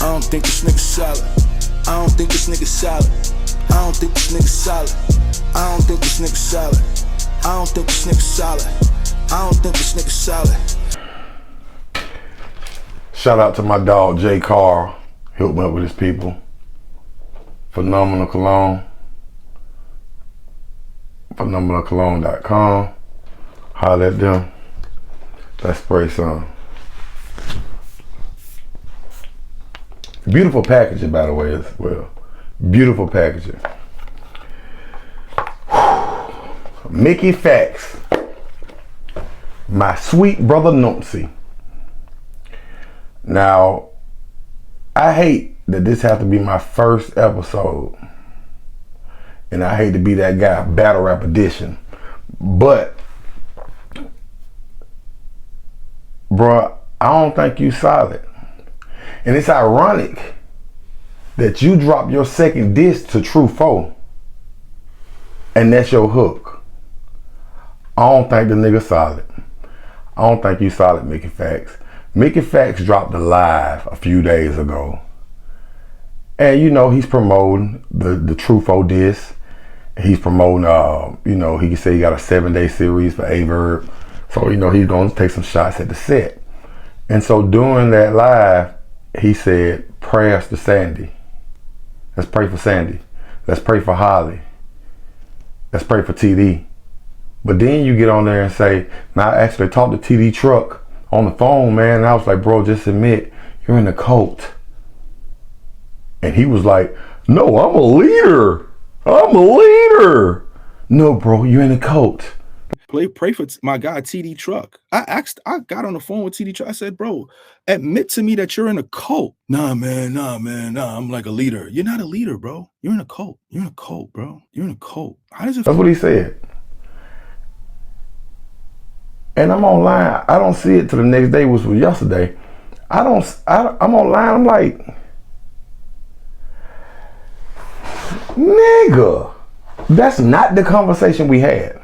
I don't think this nigga solid. I don't think this nigga solid. I don't think this nigga solid. I don't think this nigga solid. I don't think this nigga solid. I don't think this nigga solid. Shout out to my dog J. Carl. Helped me up with his people. Phenomenal Cologne. PhenomenalCologne.com. Holler at them. Let's spray some. Beautiful packaging, by the way, as well. Beautiful packaging. Mickey Factz. My sweet brother Numpsy. Now, I hate that this has to be my first episode. And I hate to be that guy, battle rap edition. But, bruh, I don't think you solid. And it's ironic that you drop your second diss to True Foe. And that's your hook. I don't think the nigga solid. I don't think you solid, Mickey Factz. Mickey Factz dropped a live a few days ago. And you know, he's promoting the True Foe diss. He's promoting, you know, he can say he got a 7-day series for Averb. So, you know, he's going to take some shots at the set. And so during that live, he said, prayers to Sandy. Let's pray for Sandy. Let's pray for Holly. Let's pray for TD. But then you get on there and say, now I actually talked to TD Truck on the phone, man. And I was like, bro, just admit you're in the cult. And he was like, no, I'm a leader. I'm a leader. No, bro, you're in a cult. Pray for my guy TD Truck. I got on the phone with TD Truck. I said, bro, admit to me that you're in a cult. Nah, man. I'm like a leader. You're not a leader, bro. You're in a cult. You're in a cult, bro. You're in a cult. How does it? That's what he said. And I'm online. I don't see it till the next day, which was yesterday. I'm online. I'm like, nigga, that's not the conversation we had.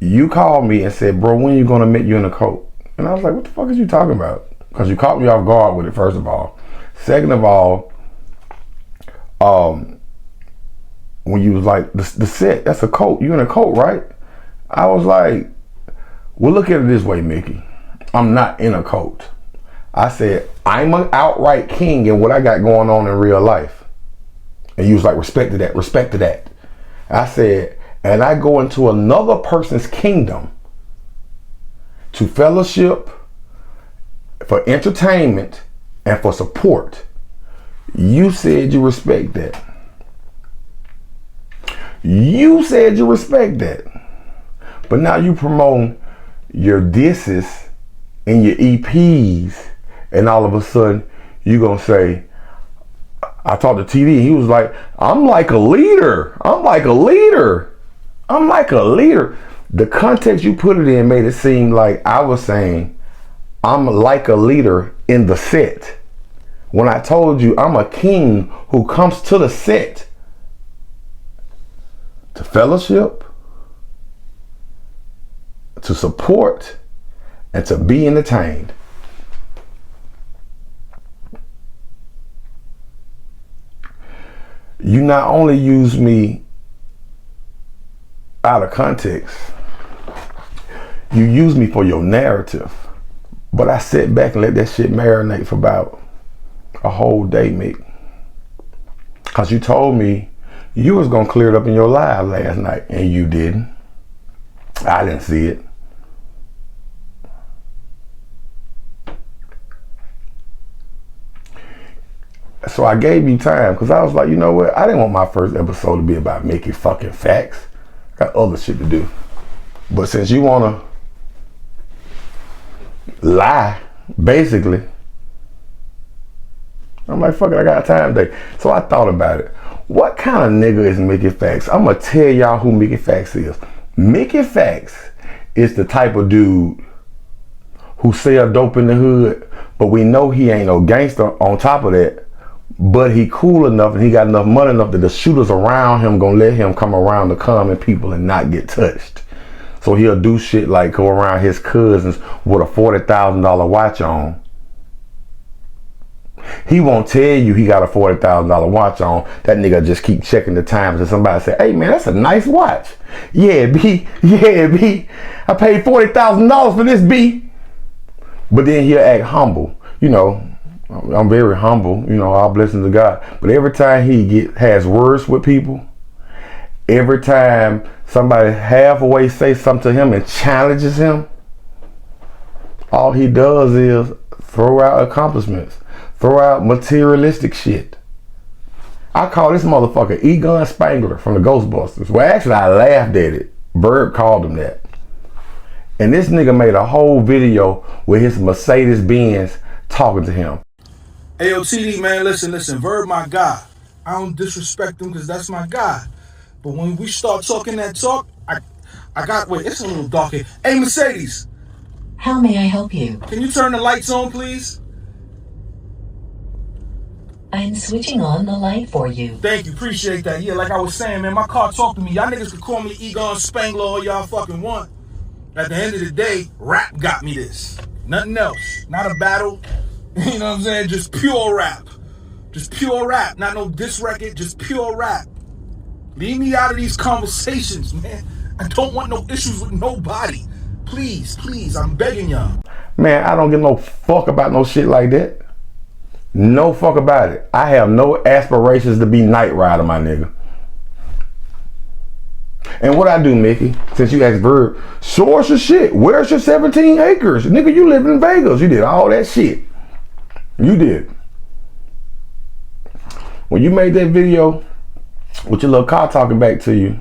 You called me and said, bro, when you gonna admit you in a cult? And I was like, what the fuck is you talking about? Because you caught me off guard with it, first of all. Second of all, when you was like, the set, that's a cult. You in a cult, right? I was like, well, look at it this way, Mickey. I'm not in a cult. I said, I'm an outright king in what I got going on in real life. And you was like, respect to that, respect to that. I said, and I go into another person's kingdom to fellowship, for entertainment, and for support. You said you respect that. You said you respect that. But now you promote your disses and your EPs, and all of a sudden you gonna say, I talked to TD, he was like, I'm like a leader. I'm like a leader. I'm like a leader. The context you put it in made it seem like I was saying, I'm like a leader in the set. When I told you I'm a king who comes to the set to fellowship, to support, and to be entertained. You not only use me out of context, you use me for your narrative. But I sit back and let that shit marinate for about a whole day, Mick. Cause you told me you was gonna clear it up in your live last night, and you didn't. I didn't see it. So I gave you time, because I was like, you know what? I didn't want my first episode to be about Mickey fucking Factz. I got other shit to do. But since you want to lie, basically, I'm like, fuck it, I got time today. So I thought about it. What kind of nigga is Mickey Factz? I'm going to tell y'all who Mickey Factz is. Mickey Factz is the type of dude who sell dope in the hood, but we know he ain't no gangster on top of that. But he cool enough and he got enough money enough that the shooters around him gonna let him come around the common people and not get touched. So he'll do shit like go around his cousins with a $40,000 watch on He won't tell you he got a $40,000 watch on. That nigga just keep checking the times and somebody say, hey man, that's a nice watch. Yeah, B. Yeah, B. I paid $40,000 for this, B. But then he'll act humble. You know, I'm very humble, you know, all blessings to God. But every time he has words with people, every time somebody halfway say something to him and challenges him, all he does is throw out accomplishments, throw out materialistic shit. I call this motherfucker Egon Spangler from the Ghostbusters. Well, actually, I laughed at it. Bird called him that. And this nigga made a whole video with his Mercedes-Benz talking to him. Hey, yo, TD, man, listen, Verb, my guy. I don't disrespect him because that's my guy. But when we start talking that talk, wait, it's a little dark here. Hey, Mercedes. How may I help you? Can you turn the lights on, please? I'm switching on the light for you. Thank you, appreciate that. Yeah, like I was saying, man, my car talked to me. Y'all niggas can call me Egon Spangler all y'all fucking want. At the end of the day, rap got me this. Nothing else. Not a battle. You know what I'm saying? Just pure rap. Just pure rap. Not no diss record, just pure rap. Leave me out of these conversations, man. I don't want no issues with nobody. Please, please, I'm begging y'all. Man, I don't give no fuck about no shit like that. No fuck about it. I have no aspirations to be Knight Rider, my nigga. And what I do, Mickey, since you asked Verb, show us your shit. Where's your 17 acres? Nigga, you live in Vegas. You did all that shit. You did. When you made that video with your little car talking back to you,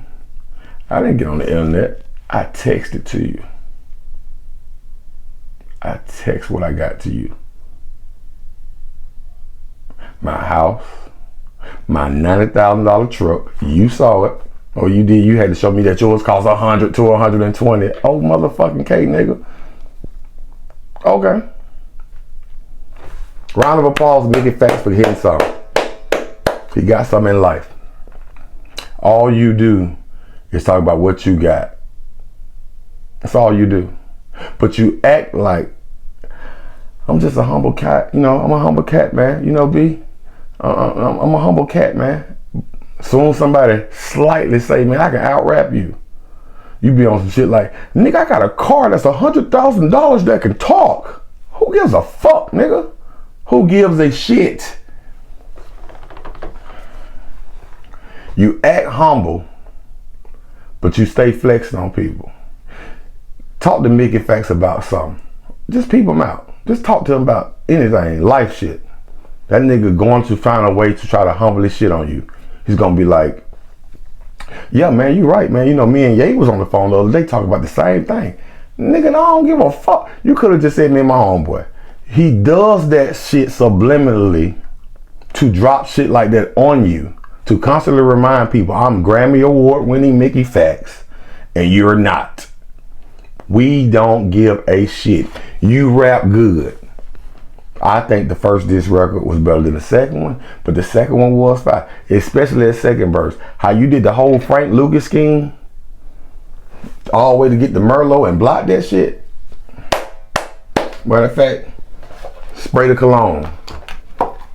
I didn't get on the internet. I texted to you. I text what I got to you. My house, my $90,000 truck. You saw it. Oh, you did. You had to show me that yours costs 100 to 120. Oh, motherfucking K, nigga. Okay. Round of applause, Mickey Factz, for hitting something. He got something in life. All you do is talk about what you got. That's all you do. But you act like I'm just a humble cat. You know, I'm a humble cat, man. You know, B. I'm a humble cat, man. Soon somebody slightly say, man, I can out-rap you. You be on some shit like, nigga, I got a car that's $100,000 that can talk. Who gives a fuck, nigga? Who gives a shit? You act humble, but you stay flexing on people. Talk to Mickey Factz about something. Just peep him out. Just talk to him about anything, life shit. That nigga going to find a way to try to humble his shit on you. He's gonna be like, yeah, man, you right, man. You know, me and Ye was on the phone the other day talking about the same thing. Nigga, I don't give a fuck. You could have just said me and my homeboy. He does that shit subliminally to drop shit like that on you, to constantly remind people, I'm Grammy Award winning Mickey Factz, and you're not. We don't give a shit. You rap good. I think the first diss record was better than the second one, but the second one was fine, especially that second verse. How you did the whole Frank Lucas scheme, all the way to get the Merlot and block that shit. Matter of fact, spray the cologne.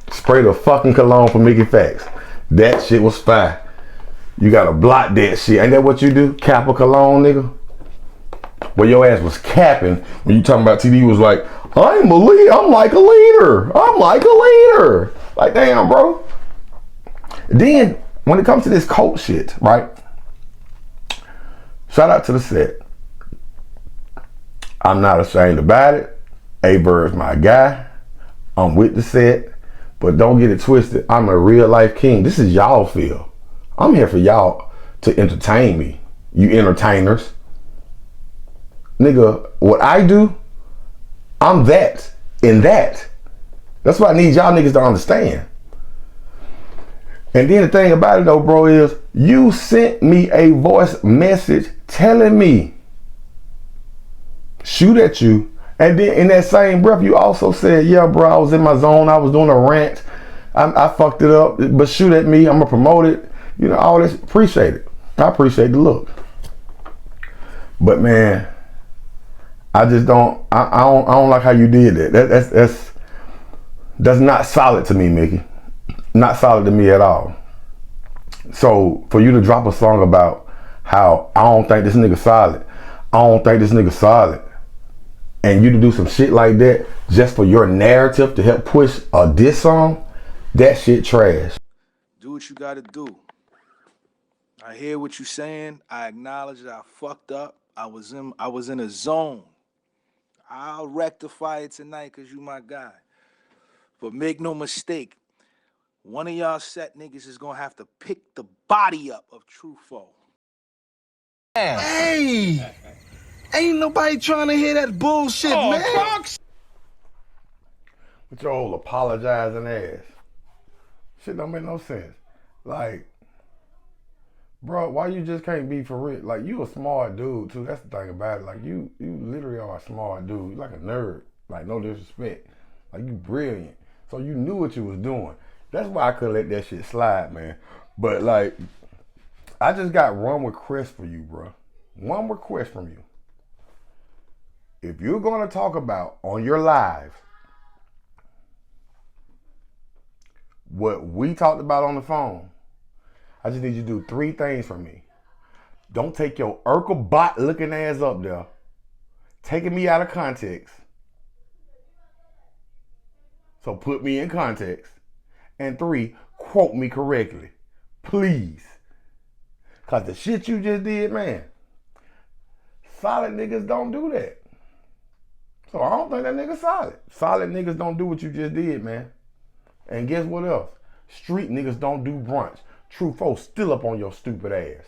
Spray the fucking cologne for Mickey Factz. That shit was fire. You gotta block that shit. Ain't that what you do? Cap a cologne, nigga? Well, your ass was capping when you talking about TD was like, I'm a leader. I'm like a leader. I'm like a leader. Like, damn, bro. Then, when it comes to this cult shit, right? Shout out to the set. I'm not ashamed about it. A-Bird's my guy. I'm with the set. But don't get it twisted. I'm a real life king. This is y'all feel. I'm here for y'all to entertain me. You entertainers. Nigga, what I do, I'm that in that. That's what I need y'all niggas to understand. And then the thing about it though, bro, is you sent me a voice message telling me shoot at you. And then in that same breath, you also said, yeah, bro, I was in my zone. I was doing a rant. I fucked it up, but shoot at me. I'm gonna promote it. You know, all this. Appreciate it. I appreciate the look. But man, I just don't. I don't like how you did that. That's not solid to me, Mickey. Not solid to me at all. So for you to drop a song about how I don't think this nigga solid, I don't think this nigga solid, and you to do some shit like that just for your narrative to help push a diss song, that shit trash. Do what you gotta do. I hear what you saying. I acknowledge that I fucked up. I was in a zone. I'll rectify it tonight because you my guy. But make no mistake, one of y'all set niggas is gonna have to pick the body up of True Foe. Hey! Ain't nobody trying to hear that bullshit, man. Fox. With your old apologizing ass. Shit don't make no sense. Like, bro, why you just can't be for real? Like, you a smart dude, too. That's the thing about it. Like, you literally are a smart dude. You like a nerd. Like, no disrespect. Like, you brilliant. So you knew what you was doing. That's why I couldn't let that shit slide, man. But, like, I just got one request for you, bro. One request from you. If you're going to talk about on your live what we talked about on the phone, I just need you to do 3 things for me. Don't take your Urkel bot looking ass up there, taking me out of context. So put me in context. And 3, quote me correctly. Please. Because the shit you just did, man, solid niggas don't do that. So I don't think that nigga solid. Solid niggas don't do what you just did, man. And guess what else? Street niggas don't do brunch. True folks still up on your stupid ass.